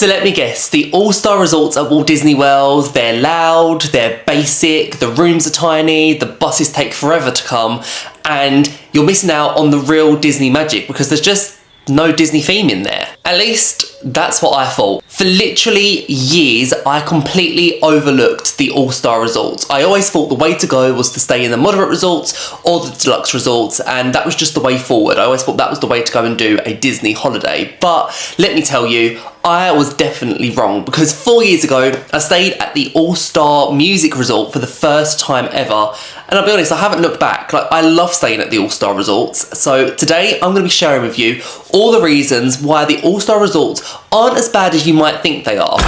So let me guess, the all-star resorts at Walt Disney World, they're loud, they're basic, the rooms are tiny, the buses take forever to come, and you're missing out on the real Disney magic because there's just no Disney theme in there. At least that's what I thought. For literally years, I completely overlooked the all-star resorts. I always thought the way to go was to stay in the moderate resorts or the deluxe resorts, and that was just the way forward. I always thought that was the way to go and do a Disney holiday. But let me tell you, I was definitely wrong, because 4 years ago, I stayed at the All-Star Music Resort for the first time ever. And I'll be honest, I haven't looked back. Like, I love staying at the All-Star Resorts. So today, I'm going to be sharing with you all the reasons why the All-Star Resorts aren't as bad as you might think they are.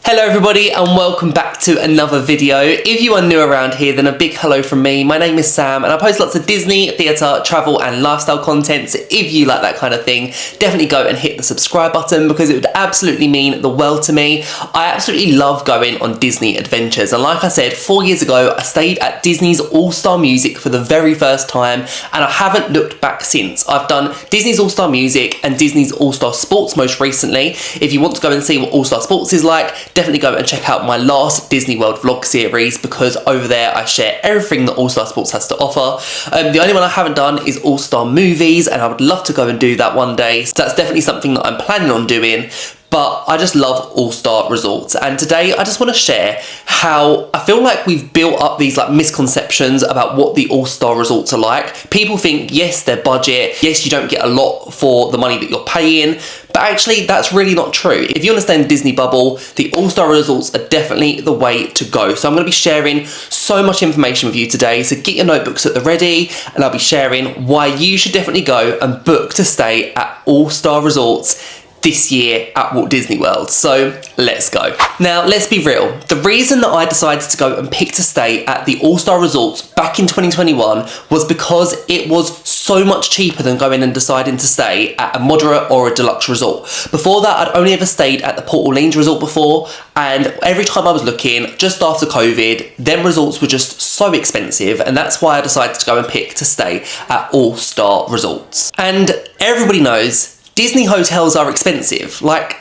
Hello everybody and welcome back to another video. If you are new around here, then a big hello from me. My name is Sam and I post lots of Disney, theatre, travel and lifestyle content. So if you like that kind of thing, definitely go and hit the subscribe button because it would absolutely mean the world to me. I absolutely love going on Disney adventures, and like I said, 4 years ago I stayed at Disney's All-Star Music for the very first time and I haven't looked back since. I've done Disney's All-Star Music and Disney's All-Star Sports most recently. If you want to go and see what All-Star Sports is like, definitely go and check out my last Disney World vlog series because over there I share everything that All-Star Sports has to offer. The only one I haven't done is All-Star Movies, and I would love to go and do that one day. So that's definitely something that I'm planning on doing. But I just love all-star resorts, and today I just want to share how I feel like we've built up these like misconceptions about what the all-star resorts are like. People think, yes, they're budget, yes, you don't get a lot for the money that you're paying, but actually that's really not true. If you understand the Disney bubble, the all-star resorts are definitely the way to go. So I'm going to be sharing so much information with you today, so get your notebooks at the ready, and I'll be sharing why you should definitely go and book to stay at all-star resorts this year at Walt Disney World. So let's go. Now, let's be real. The reason that I decided to go and pick to stay at the All-Star Resorts back in 2021 was because it was so much cheaper than going and deciding to stay at a moderate or a deluxe resort. Before that, I'd only ever stayed at the Port Orleans Resort before, and every time I was looking, just after COVID, them resorts were just so expensive, and that's why I decided to go and pick to stay at All-Star Resorts. And everybody knows Disney hotels are expensive. Like,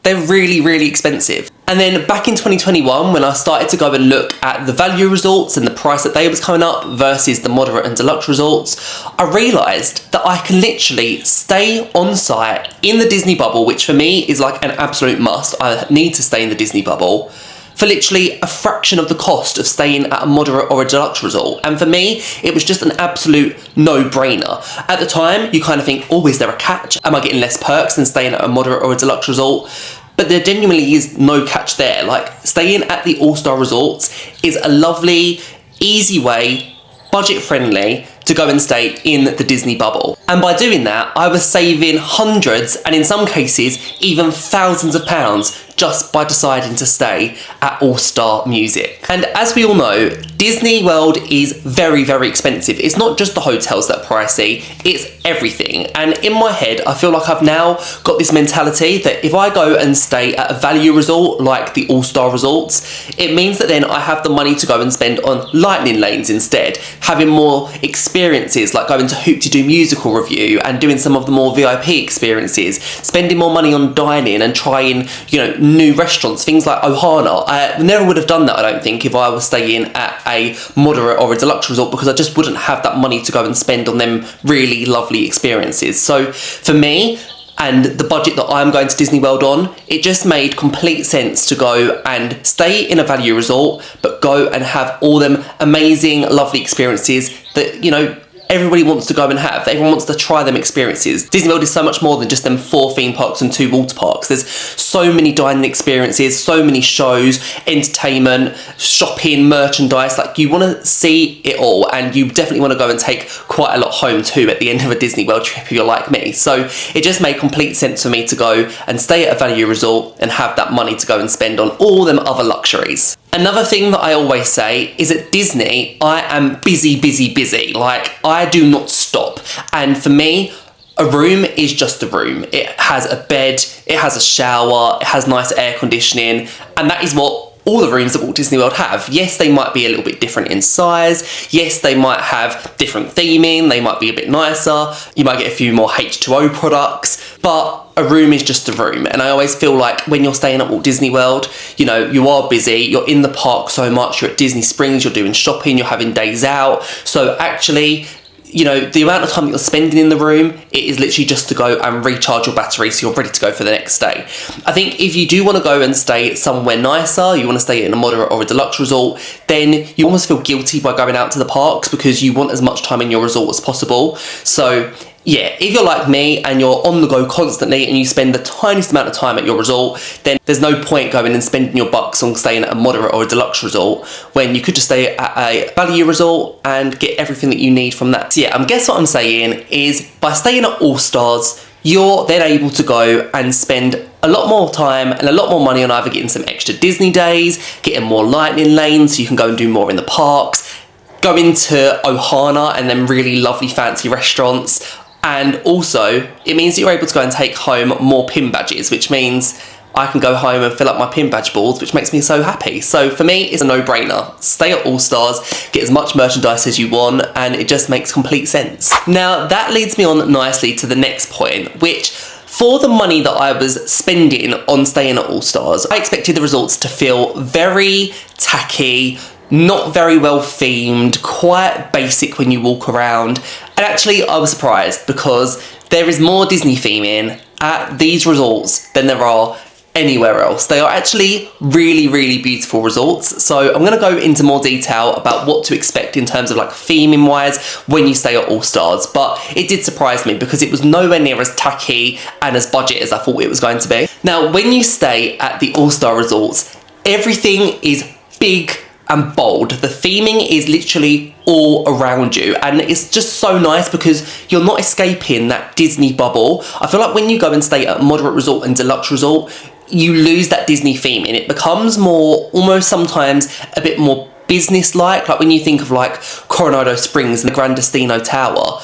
they're really, really expensive. And then back in 2021, when I started to go and look at the value resorts and the price that they was coming up versus the moderate and deluxe resorts, I realised that I can literally stay on site in the Disney bubble, which for me is like an absolute must. I need to stay in the Disney bubble for literally a fraction of the cost of staying at a moderate or a deluxe resort. And for me, it was just an absolute no-brainer. At the time, you kind of think, oh, is there a catch? Am I getting less perks than staying at a moderate or a deluxe resort? But there genuinely is no catch there. Like, staying at the All-Star Resorts is a lovely, easy way, budget-friendly, to go and stay in the Disney bubble. And by doing that, I was saving hundreds, and in some cases, even thousands of pounds just by deciding to stay at All-Star Music. And as we all know, Disney World is very, very expensive. It's not just the hotels that are pricey, it's everything. And in my head, I feel like I've now got this mentality that if I go and stay at a value resort like the All-Star Resorts, it means that then I have the money to go and spend on lightning lanes instead, having more experiences like going to Hoop-to-Do musical review and doing some of the more VIP experiences, spending more money on dining and trying, you know, new restaurants, things like Ohana. I never would have done that, I don't think, if I was staying at a moderate or a deluxe resort, because I just wouldn't have that money to go and spend on them really lovely experiences. So for me, and the budget that I'm going to Disney World on, it just made complete sense to go and stay in a value resort, but go and have all them amazing, lovely experiences that, you know, everybody wants to go and have. Everyone wants to try them experiences. Disney World is so much more than just them 4 theme parks and 2 water parks. There's so many dining experiences, so many shows, entertainment, shopping, merchandise. Like, you want to see it all, and you definitely want to go and take quite a lot home too at the end of a Disney World trip if you're like me. So it just made complete sense for me to go and stay at a value resort and have that money to go and spend on all them other luxuries. Another thing that I always say is at Disney, I am busy, busy, busy. Like, I do not stop. And for me, a room is just a room. It has a bed, it has a shower, it has nice air conditioning, and that is what all the rooms that Walt Disney World have. Yes, they might be a little bit different in size. Yes, they might have different theming. They might be a bit nicer. You might get a few more H2O products, but a room is just a room. And I always feel like when you're staying at Walt Disney World, you know, you are busy, you're in the park so much, you're at Disney Springs, you're doing shopping, you're having days out. So actually, you know, the amount of time that you're spending in the room, it is literally just to go and recharge your battery so you're ready to go for the next day. I think if you do want to go and stay somewhere nicer, you want to stay in a moderate or a deluxe resort, then you almost feel guilty by going out to the parks because you want as much time in your resort as possible. So yeah, if you're like me and you're on the go constantly and you spend the tiniest amount of time at your resort, then there's no point going and spending your bucks on staying at a moderate or a deluxe resort when you could just stay at a value resort and get everything that you need from that. So yeah, I guess what I'm saying is by staying at All Stars, you're then able to go and spend a lot more time and a lot more money on either getting some extra Disney days, getting more lightning lanes so you can go and do more in the parks, going to Ohana and then really lovely fancy restaurants. And also, it means that you're able to go and take home more pin badges, which means I can go home and fill up my pin badge boards, which makes me so happy. So for me, it's a no-brainer. Stay at All Stars, get as much merchandise as you want, and it just makes complete sense. Now, that leads me on nicely to the next point, which for the money that I was spending on staying at All Stars, I expected the resorts to feel very tacky, not very well themed, quite basic when you walk around. And actually I was surprised because there is more Disney theming at these resorts than there are anywhere else. They are actually really, really beautiful resorts. So I'm going to go into more detail about what to expect in terms of like theming wise when you stay at All Stars. But it did surprise me because it was nowhere near as tacky and as budget as I thought it was going to be. Now, when you stay at the All Star resorts, everything is big and bold. The theming is literally all around you and it's just so nice because you're not escaping that Disney bubble. I feel like when you go and stay at a moderate resort and deluxe resort, you lose that Disney theme and it becomes more, almost sometimes a bit more business-like. Like when you think of like Coronado Springs and the Gran Destino Tower,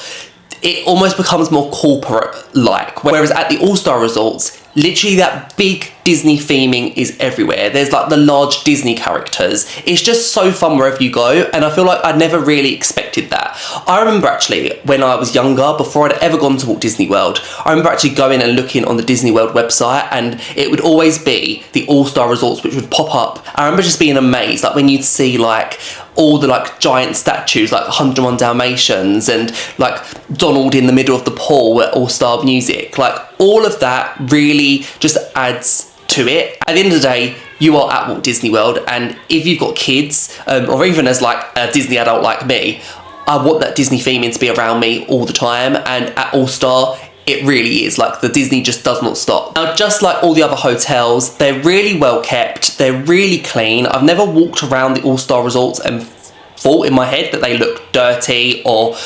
it almost becomes more corporate-like. Whereas at the All-Star resorts, literally that big Disney theming is everywhere. There's like the large Disney characters. It's just so fun wherever you go, and I feel like I never really expected that. I remember actually when I was younger, before I'd ever gone to Walt Disney World, I remember actually going and looking on the Disney World website, and it would always be the All-Star resorts which would pop up. I remember just being amazed, like when you'd see like all the like giant statues like 101 Dalmatians and like Donald in the middle of the pool at All-Star Music, like all of that really just adds to it. At the end of the day, you are at Walt Disney World, and if you've got kids or even as like a Disney adult like me, I want that Disney theming to be around me all the time, and at All Star it really is. Like the Disney just does not stop. Now, just like all the other hotels, they're really well kept, they're really clean. I've never walked around the All Star resorts and thought in my head that they look dirty or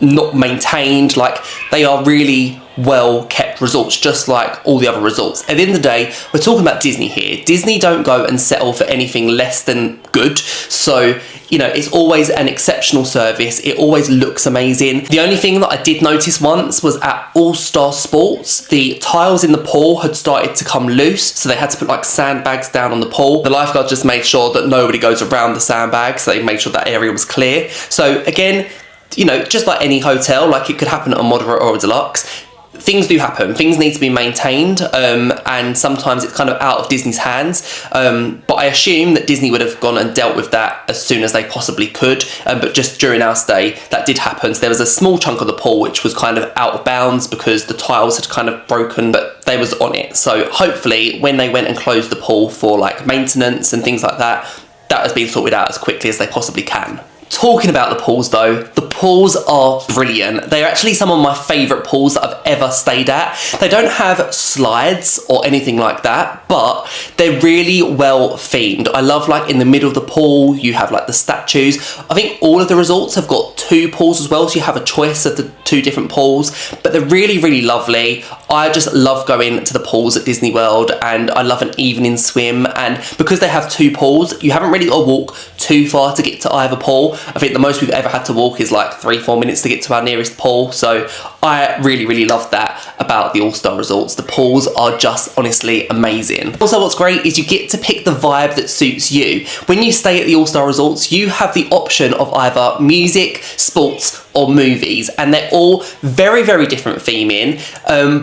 not maintained. Like they are really well kept resorts, just like all the other resorts. At the end of the day, we're talking about Disney here. Disney don't go and settle for anything less than good. So, you know, it's always an exceptional service. It always looks amazing. The only thing that I did notice once was at All Star Sports, the tiles in the pool had started to come loose, so they had to put like sandbags down on the pool. The lifeguard just made sure that nobody goes around the sandbags, so they made sure that area was clear. So again, you know, just like any hotel, like it could happen at a moderate or a deluxe, things do happen, things need to be maintained, and sometimes it's kind of out of Disney's hands, but I assume that Disney would have gone and dealt with that as soon as they possibly could, but just during our stay that did happen. So there was a small chunk of the pool which was kind of out of bounds because the tiles had kind of broken, but they was on it. So hopefully when they went and closed the pool for like maintenance and things like that, that has been sorted out as quickly as they possibly can. Talking about the pools though, the pools are brilliant. They're actually some of my favourite pools that I've ever stayed at. They don't have slides or anything like that, but they're really well themed. I love like in the middle of the pool, you have like the statues. I think all of the resorts have got 2 pools as well, so you have a choice of the 2 different pools, but they're really, really lovely. I just love going to the pools at Disney World, and I love an evening swim, and because they have 2 pools, you haven't really got to walk too far to get to either pool. I think the most we've ever had to walk is like 3-4 minutes to get to our nearest pool, so I really loved that about the All-Star Resorts. The pools are just honestly amazing. Also, what's great is you get to pick the vibe that suits you. When you stay at the All-Star Resorts, you have the option of either music, sports, or movies, and they're all very different theming,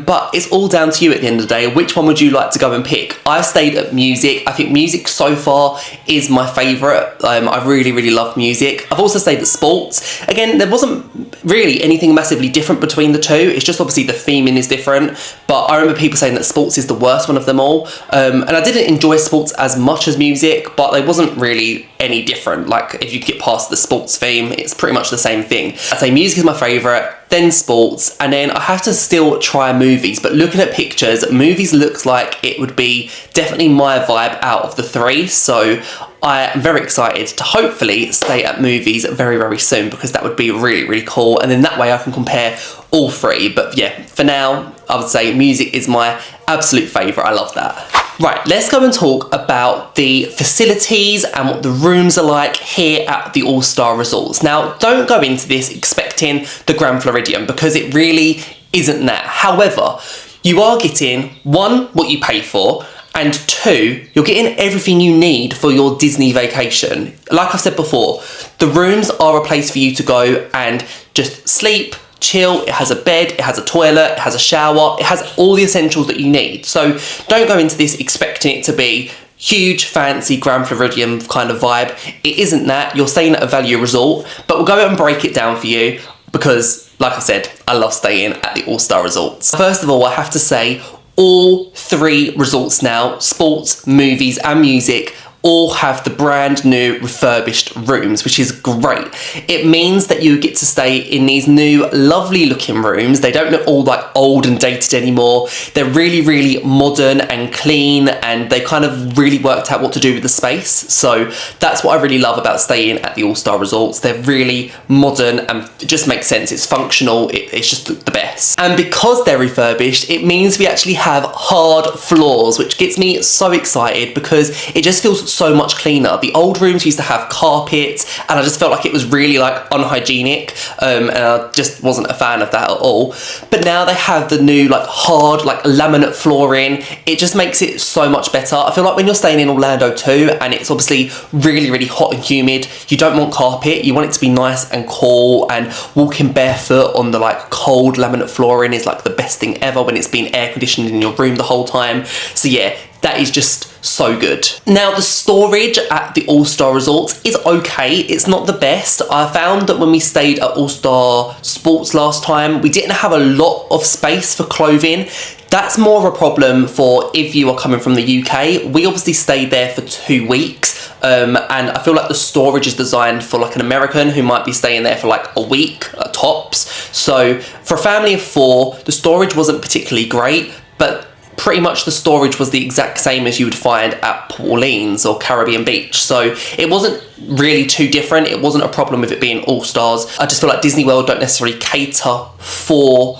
but it's all down to you at the end of the day. Which one would you like to go and pick? I've stayed at music. I think music so far is my favourite. I really love music. I've also stayed at sports. Again, there wasn't really anything massively different between the two. It's just obviously the theming is different, but I remember people saying that sports is the worst one of them all, and I didn't enjoy sports as much as music, but they wasn't really any different. Like, if you get past the sports theme, it's pretty much the same thing. I'd say music is my favourite, then sports, and then I have to still try movies. But looking at pictures, movies looks like it would be definitely my vibe out of the three, so I am very excited to hopefully stay at movies very soon, because that would be really cool, and then that way I can compare all three. But yeah, for now I would say music is my absolute favourite. I love that. Right, let's go and talk about the facilities and what the rooms are like here at the All-Star Resorts. Now, don't go into this expecting the Grand Floridian, because it really isn't that. However, you are getting, one, what you pay for, and two, you're getting everything you need for your Disney vacation. Like I've said before, the rooms are a place for you to go and just sleep, chill. It has a bed, it has a toilet, it has a shower, it has all the essentials that you need. So don't go into this expecting it to be huge, fancy Grand Floridian kind of vibe. It isn't that. You're staying at a value resort, but we'll go and break it down for you, because like I said, I love staying at the All-Star Resorts. First of all, I have to say, all three resorts now, sports, movies and music, all have the brand new refurbished rooms, which is great. It means that you get to stay in these new lovely looking rooms. They don't look all like old and dated anymore. They're really modern and clean, and they kind of really worked out what to do with the space. So that's what I really love about staying at the All-Star Resorts. They're really modern and it just makes sense. It's functional. It's just the best. And because they're refurbished, it means we actually have hard floors, which gets me so excited, because it just feels so much cleaner. The old rooms used to have carpets, and I just felt like it was really like unhygienic, and I just wasn't a fan of that at all. But now they have the new like hard like laminate flooring. It just makes it so much better. I feel like when you're staying in Orlando too, and it's obviously really hot and humid, you don't want carpet. You want it to be nice and cool, and walking barefoot on the like cold laminate flooring is like the best thing ever when it's been air conditioned in your room the whole time. So yeah, that is just so good. Now, the storage at the All-Star Resorts is okay. It's not the best. I found that when we stayed at All-Star Sports last time, we didn't have a lot of space for clothing. That's more of a problem for if you are coming from the UK. We obviously stayed there for 2 weeks, and I feel like the storage is designed for like an American who might be staying there for like a week tops. So for a family of 4, the storage wasn't particularly great, but pretty much the storage was the exact same as you would find at Port Orleans or Caribbean Beach. So it wasn't really too different. It wasn't a problem with it being All-Stars. I just feel like Disney World don't necessarily cater for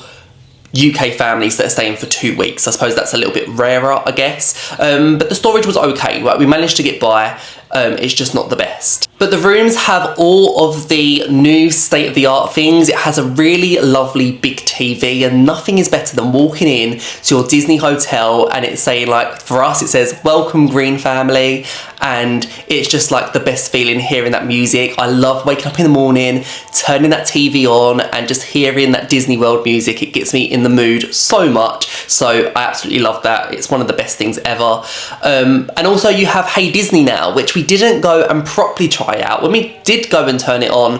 UK families that are staying for 2 weeks. I suppose that's a little bit rarer, I guess. But the storage was okay. Right? We managed to get by. It's just not the best. But the rooms have all of the new state-of-the-art things. It has a really lovely big TV, and nothing is better than walking in to your Disney hotel and it's saying, like, for us it says welcome green family, and it's just like the best feeling hearing that music. I love waking up in the morning, turning that TV on and just hearing that Disney World music. It gets me in the mood so much, so I absolutely love that. It's one of the best things ever. And also you have Hey Disney now, which we didn't go and properly try out. When we did go and turn it on,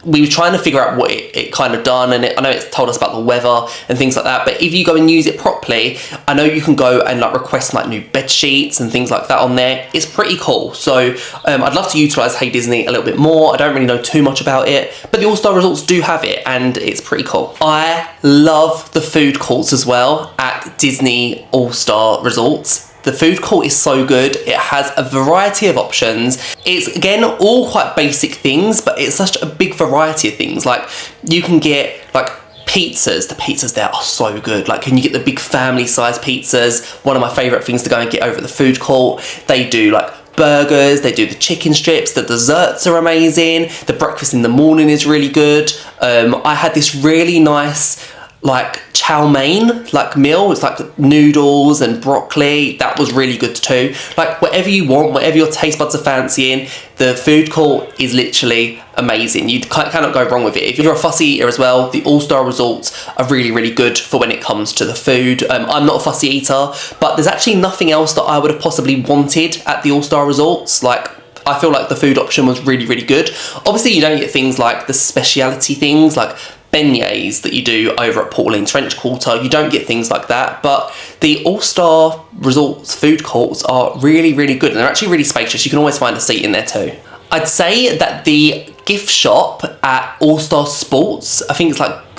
we were trying to figure out what it kind of done, and I know it's told us about the weather and things like that, but if you go and use it properly, I know you can go and like request like new bed sheets and things like that on there. It's pretty cool. So I'd love to utilise Hey Disney a little bit more. I don't really know too much about it, but the All-Star Resorts do have it and it's pretty cool. I love the food courts as well at Disney All-Star Resorts. The food court is so good. It has a variety of options. It's, again, all quite basic things, but it's such a big variety of things. Like, you can get, like, pizzas. The pizzas there are so good. Like, can you get the big family size pizzas? One of my favourite things to go and get over at the food court. They do, like, burgers, they do the chicken strips, the desserts are amazing, the breakfast in the morning is really good. I had this really nice like chow mein like meal. It's like noodles and broccoli. That was really good too. Like whatever you want, whatever your taste buds are fancying, the food court is literally amazing. You cannot go wrong with it. If you're a fussy eater as well, the all-star resorts are really, really good for when it comes to the food. I'm not a fussy eater, but there's actually nothing else that I would have possibly wanted at the all-star resorts. Like, I feel like the food option was really, really good. Obviously, you don't get things like the speciality things like beignets that you do over at Port Orleans French Quarter. You don't get things like that, but the all-star resorts food courts are really, really good, and they're actually really spacious. You can always find a seat in there too. I'd say that the gift shop at All-Star Sports, I think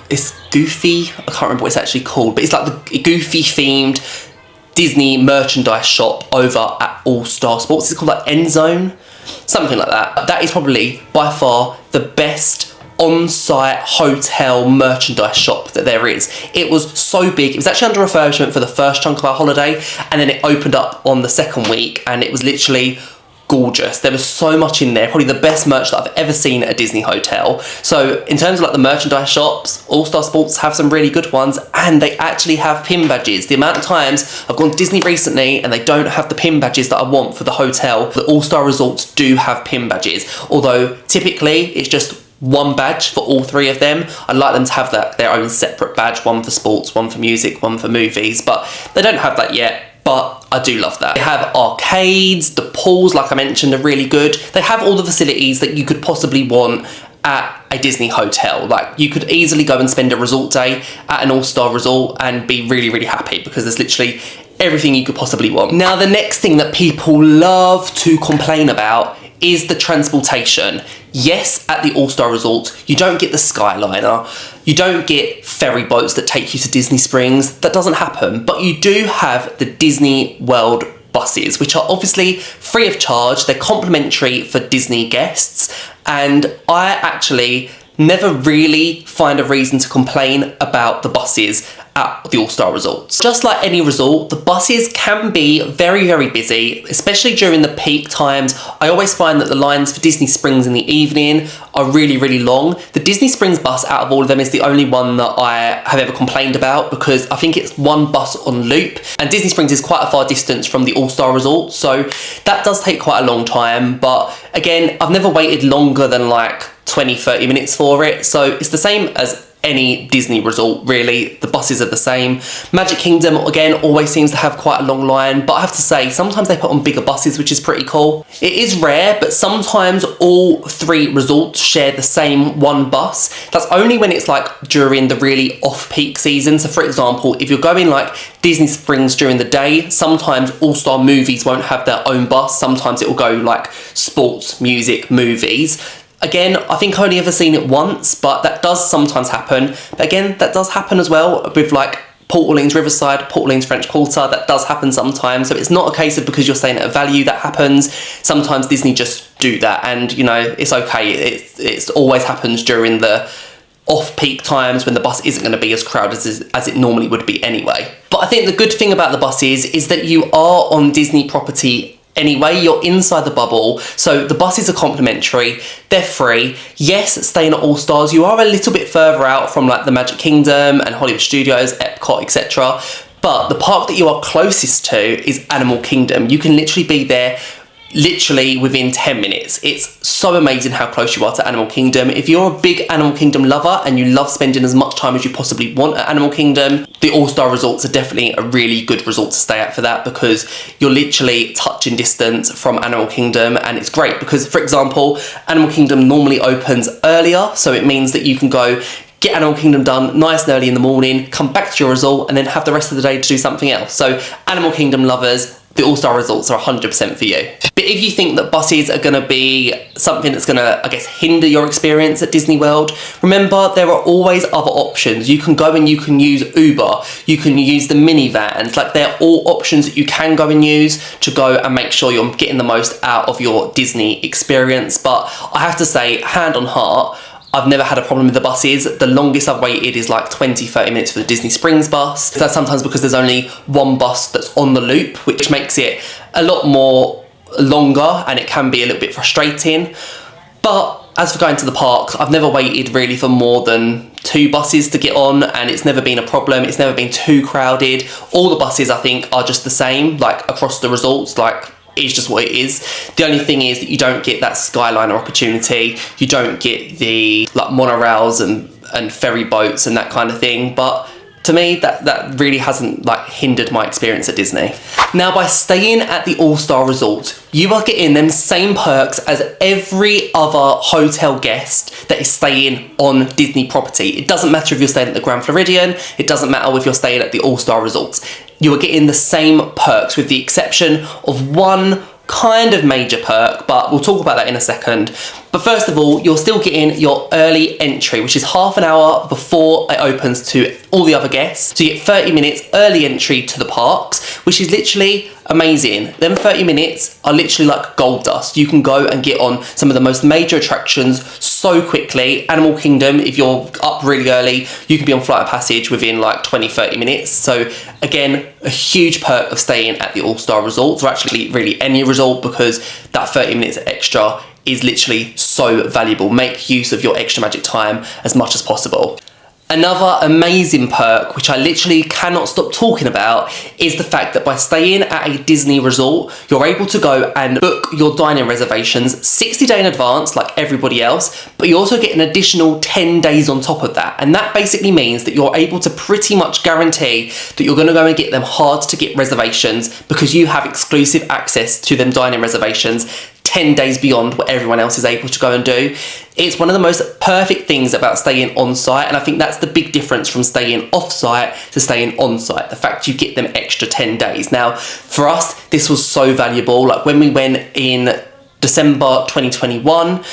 it's Goofy, I can't remember what it's actually called, but it's like the Goofy themed Disney merchandise shop over at All-Star Sports. It's called like End Zone, something like that. That is probably by far the best on-site hotel merchandise shop that there is. It was so big. It was actually under refurbishment for the first chunk of our holiday, and then it opened up on the second week, and it was literally gorgeous. There was so much in there, probably the best merch that I've ever seen at a Disney hotel. So in terms of like the merchandise shops, All-Star Sports have some really good ones, and they actually have pin badges. The amount of times I've gone to Disney recently and they don't have the pin badges that I want for the hotel, the All-Star Resorts do have pin badges, although typically it's just one badge for all three of them. I'd like them to have their own separate badge, one for sports, one for music, one for movies, but they don't have that yet. But I do love that. They have arcades, the pools, like I mentioned, are really good. They have all the facilities that you could possibly want at a Disney hotel. Like, you could easily go and spend a resort day at an all-star resort and be really, really happy, because there's literally everything you could possibly want. Now, the next thing that people love to complain about is the transportation. Yes, at the All-Star Resorts, you don't get the Skyliner, you don't get ferry boats that take you to Disney Springs. That doesn't happen, but you do have the Disney World buses, which are obviously free of charge. They're complimentary for Disney guests, and I actually never really find a reason to complain about the buses at the All-Star Resorts. Just like any resort, the buses can be very, very busy, especially during the peak times. I always find that the lines for Disney Springs in the evening are really, really long. The Disney Springs bus out of all of them is the only one that I have ever complained about, because I think it's one bus on loop, and Disney Springs is quite a far distance from the All-Star Resort, so that does take quite a long time. But again, I've never waited longer than like 20-30 minutes for it, so it's the same as any Disney resort really. The buses are the same. Magic Kingdom, again, always seems to have quite a long line, but I have to say, sometimes they put on bigger buses, which is pretty cool. It is rare, but sometimes all three resorts share the same one bus. That's only when it's like during the really off-peak season. So for example, if you're going like Disney Springs during the day, sometimes All-Star Movies won't have their own bus. Sometimes it will go like sports, music, movies. Again, I think I've only ever seen it once, but that does sometimes happen. But again, that does happen as well with like Port Orleans Riverside, Port Orleans French Quarter. That does happen sometimes. So it's not a case of because you're staying at a value that happens. Sometimes Disney just do that, and you know, it's okay. It always happens during the off-peak times when the bus isn't going to be as crowded as it normally would be anyway. But I think the good thing about the buses is that you are on Disney property anyway. You're inside the bubble, so the buses are complimentary, they're free. Yes, staying at All Stars, you are a little bit further out from like the Magic Kingdom and Hollywood Studios, Epcot, etc. But the park that you are closest to is Animal Kingdom. You can literally be there literally within 10 minutes. It's so amazing how close you are to Animal Kingdom. If you're a big Animal Kingdom lover and you love spending as much time as you possibly want at Animal Kingdom, the All-Star Resorts are definitely a really good resort to stay at for that, because you're literally touching distance from Animal Kingdom, and it's great because, for example, Animal Kingdom normally opens earlier, so it means that you can go get Animal Kingdom done nice and early in the morning, come back to your resort, and then have the rest of the day to do something else. So Animal Kingdom lovers, the All-Star Resorts are 100% for you. But if you think that buses are going to be something that's going to, I guess, hinder your experience at Disney World, remember there are always other options. You can go and you can use Uber, you can use the minivans. Like, they're all options that you can go and use to go and make sure you're getting the most out of your Disney experience. But I have to say, hand on heart, I've never had a problem with the buses. The longest I've waited is like 20-30 minutes for the Disney Springs bus. That's sometimes because there's only one bus that's on the loop, which makes it a lot more longer and it can be a little bit frustrating. But as for going to the parks, I've never waited really for more than 2 buses to get on, and it's never been a problem. It's never been too crowded. All the buses, I think, are just the same, like across the resorts, like it's just what it is. The only thing is that you don't get that Skyliner opportunity. You don't get the like monorails and ferry boats and that kind of thing. But to me, that really hasn't like hindered my experience at Disney. Now, by staying at the All-Star Resort, you are getting them same perks as every other hotel guest that is staying on Disney property. It doesn't matter if you're staying at the Grand Floridian, it doesn't matter if you're staying at the All-Star Resorts. You are getting the same perks with the exception of one kind of major perk, but we'll talk about that in a second. But first of all, you're still getting your early entry, which is half an hour before it opens to all the other guests. So you get 30 minutes early entry to the parks, which is literally amazing. Them 30 minutes are literally like gold dust. You can go and get on some of the most major attractions so quickly. Animal Kingdom, if you're up really early, you can be on Flight of Passage within like 20-30 minutes. So again, a huge perk of staying at the All-Star Resorts, or actually really any resort, because that 30 minutes extra is literally so valuable. Make use of your extra magic time as much as possible. Another amazing perk, which I literally cannot stop talking about, is the fact that by staying at a Disney resort, you're able to go and book your dining reservations 60 days in advance, like everybody else, but you also get an additional 10 days on top of that. And that basically means that you're able to pretty much guarantee that you're going to go and get them hard to get reservations, because you have exclusive access to them dining reservations 10 days beyond what everyone else is able to go and do. It's one of the most perfect things about staying on site, and I think that's the big difference from staying off site to staying on site, the fact you get them extra 10 days. Now, for us, this was so valuable. Like when we went in December 2021,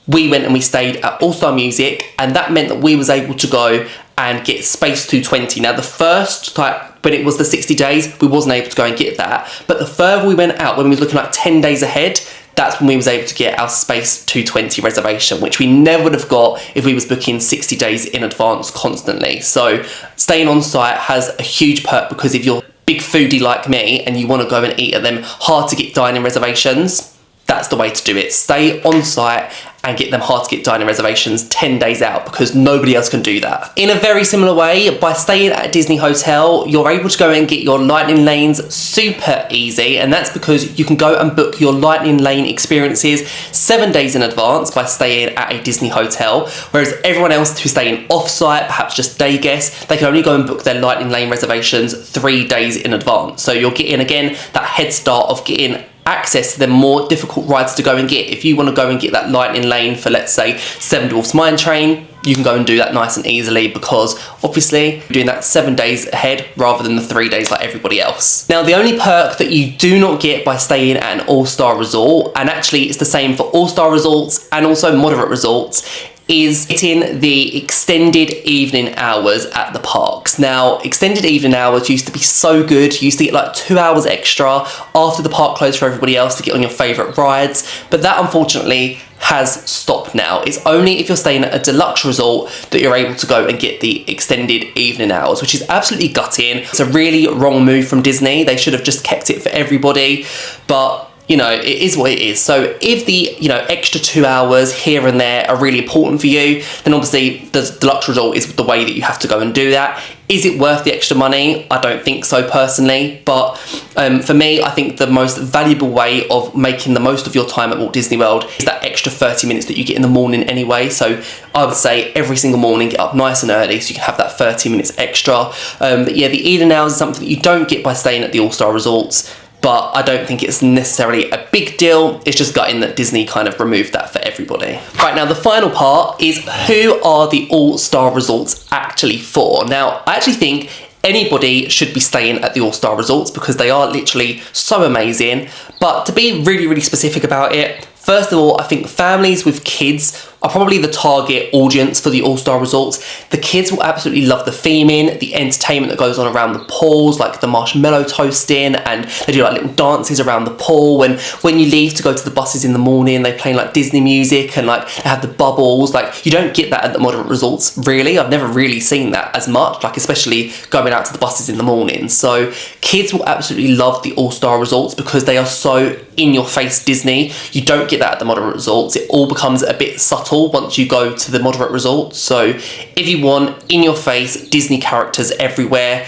we went and we stayed at All Star Music, and that meant that we was able to go and get Space 220. Now, the first type, when it was the 60 days, we wasn't able to go and get that. But the further we went out, when we was looking like 10 days ahead, that's when we was able to get our Space 220 reservation, which we never would have got if we was booking 60 days in advance constantly. So staying on site has a huge perk, because if you're a big foodie like me and you want to go and eat at them hard to get dining reservations, that's the way to do it. Stay on site and get them hard to get dining reservations 10 days out, because nobody else can do that. In a very similar way, by staying at a Disney hotel, you're able to go and get your lightning lanes super easy, and that's because you can go and book your lightning lane experiences 7 days in advance by staying at a Disney hotel, whereas everyone else who's staying off-site, perhaps just day guests, they can only go and book their lightning lane reservations 3 days in advance. So you're getting, again, that head start of getting access to the more difficult rides to go and get. If you want to go and get that lightning lane for, let's say, Seven Dwarfs Mine Train, you can go and do that nice and easily, because obviously you're doing that 7 days ahead rather than the 3 days like everybody else. Now, the only perk that you do not get by staying at an all-star resort, and actually it's the same for all-star resorts and also moderate resorts, is getting the extended evening hours at the parks. Now, extended evening hours used to be so good. You used to get like 2 hours extra after the park closed for everybody else to get on your favourite rides, but that unfortunately has stopped now. It's only if you're staying at a deluxe resort that you're able to go and get the extended evening hours, which is absolutely gutting. It's a really wrong move from Disney. They should have just kept it for everybody, but you know, it is what it is. So if the, you know, extra 2 hours here and there are really important for you, then obviously the deluxe resort is the way that you have to go and do that. Is it worth the extra money? I don't think so personally, but for me, I think the most valuable way of making the most of your time at Walt Disney World is that extra 30 minutes that you get in the morning anyway. So I would say every single morning, get up nice and early so you can have that 30 minutes extra. But yeah, the evening hours is something that you don't get by staying at the All-Star Resorts, but I don't think it's necessarily a big deal. It's just gutting that Disney kind of removed that for everybody. Right, now the final part is, who are the All-Star Resorts actually for? Now, I actually think anybody should be staying at the All-Star Resorts because they are literally so amazing. But to be really, really specific about it, first of all, I think families with kids are probably the target audience for the All-Star Resorts. The kids will absolutely love the theming, the entertainment that goes on around the pools, like the marshmallow toasting, and they do like little dances around the pool. And when you leave to go to the buses in the morning, they play like Disney music, and like they have the bubbles. Like, you don't get that at the moderate resorts, really. I've never really seen that as much, like especially going out to the buses in the morning. So kids will absolutely love the All-Star Resorts because they are so in-your-face Disney. You don't get that at the moderate resorts. It all becomes a bit subtle once you go to the moderate resorts. So if you want in-your-face Disney characters everywhere,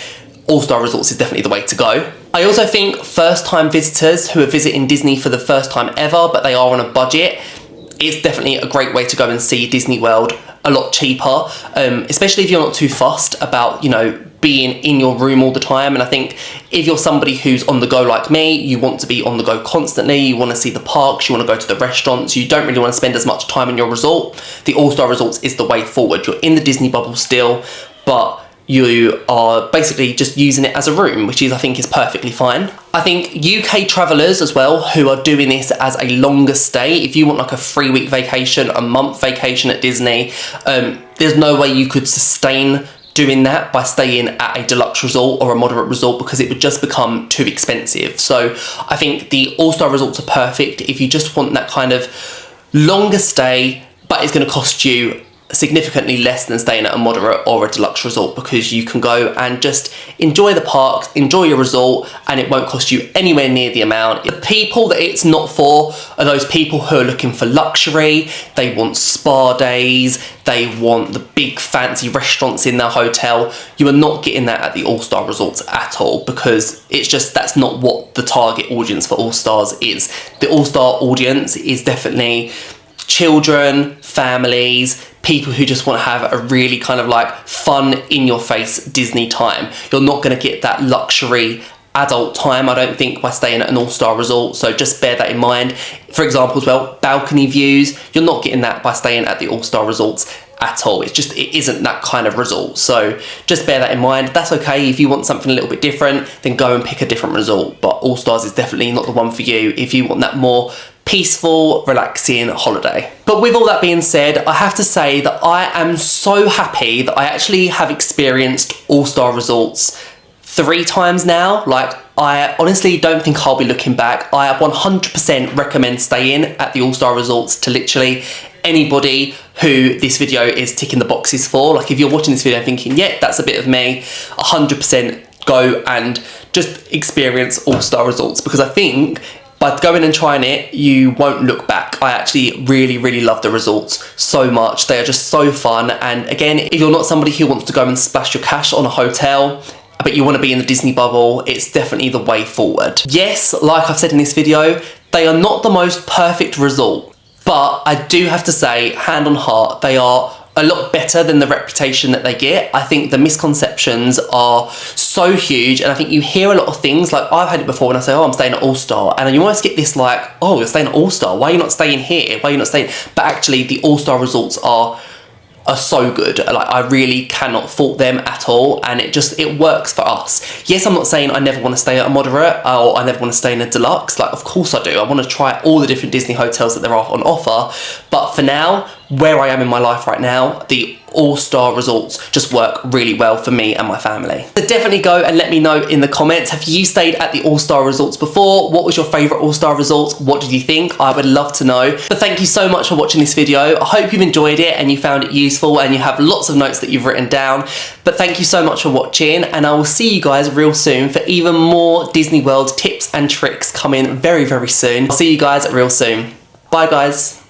All-Star Resorts is definitely the way to go. I also think first-time visitors who are visiting Disney for the first time ever, but they are on a budget, it's definitely a great way to go and see Disney World a lot cheaper, especially if you're not too fussed about, you know, being in your room all the time. And I think if you're somebody who's on the go like me, you want to be on the go constantly, you want to see the parks, you want to go to the restaurants, you don't really want to spend as much time in your resort, the All-Star Resorts is the way forward. You're in the Disney bubble still, but you are basically just using it as a room, which is, I think, is perfectly fine. I think UK travellers as well who are doing this as a longer stay, if you want like a 3-week vacation, a month vacation at Disney, there's no way you could sustain doing that by staying at a deluxe resort or a moderate resort, because it would just become too expensive. So I think the All-Star Resorts are perfect if you just want that kind of longer stay, but it's going to cost you significantly less than staying at a moderate or a deluxe resort, because you can go and just enjoy the parks, enjoy your resort, and it won't cost you anywhere near the amount. The people that it's not for are those people who are looking for luxury. They want spa days, they want the big fancy restaurants in their hotel. You are not getting that at the All-Star Resorts at all, because it's just, that's not what the target audience for All-Stars is. The All-Star audience is definitely children, families, people who just want to have a really kind of like fun, in-your-face Disney time. You're not going to get that luxury adult time, I don't think, by staying at an All-Star Resort, so just bear that in mind. For example as well, balcony views, you're not getting that by staying at the All-Star Resorts at all. It's just, it isn't that kind of resort, so just bear that in mind. That's okay. If you want something a little bit different, then go and pick a different resort, but All-Stars is definitely not the one for you if you want that more peaceful, relaxing holiday. But with all that being said, I have to say that I am so happy that I actually have experienced All-Star Resorts 3 times now. Like, I honestly don't think I'll be looking back. I 100% recommend staying at the All-Star Resorts to literally anybody who this video is ticking the boxes for. Like, if you're watching this video thinking, yeah, that's a bit of me, 100% go and just experience All-Star Resorts, because I think by going and trying it, you won't look back. I actually really, really love the resorts so much. They are just so fun. And again, if you're not somebody who wants to go and splash your cash on a hotel, but you want to be in the Disney bubble, it's definitely the way forward. Yes, like I've said in this video, they are not the most perfect resort, but I do have to say, hand on heart, they are a lot better than the reputation that they get. I think the misconceptions are so huge, and I think you hear a lot of things, like I've had it before when I say, oh, I'm staying at All-Star, and you almost get this like, oh, you're staying at All-Star, why are you not staying here? Why are you not staying? But actually, the All-Star resorts are so good. Like, I really cannot fault them at all, and it works for us. Yes, I'm not saying I never want to stay at a moderate or I never want to stay in a deluxe. Like, of course I do. I want to try all the different Disney hotels that there are on offer, but for now, where I am in my life right now, the All-Star resorts just work really well for me and my family. So definitely go and let me know in the comments, have you stayed at the All-Star resorts before? What was your favourite All-Star resort? What did you think? I would love to know. But thank you so much for watching this video. I hope you've enjoyed it and you found it useful and you have lots of notes that you've written down. But thank you so much for watching, and I will see you guys real soon for even more Disney World tips and tricks coming very, very soon. I'll see you guys real soon. Bye guys.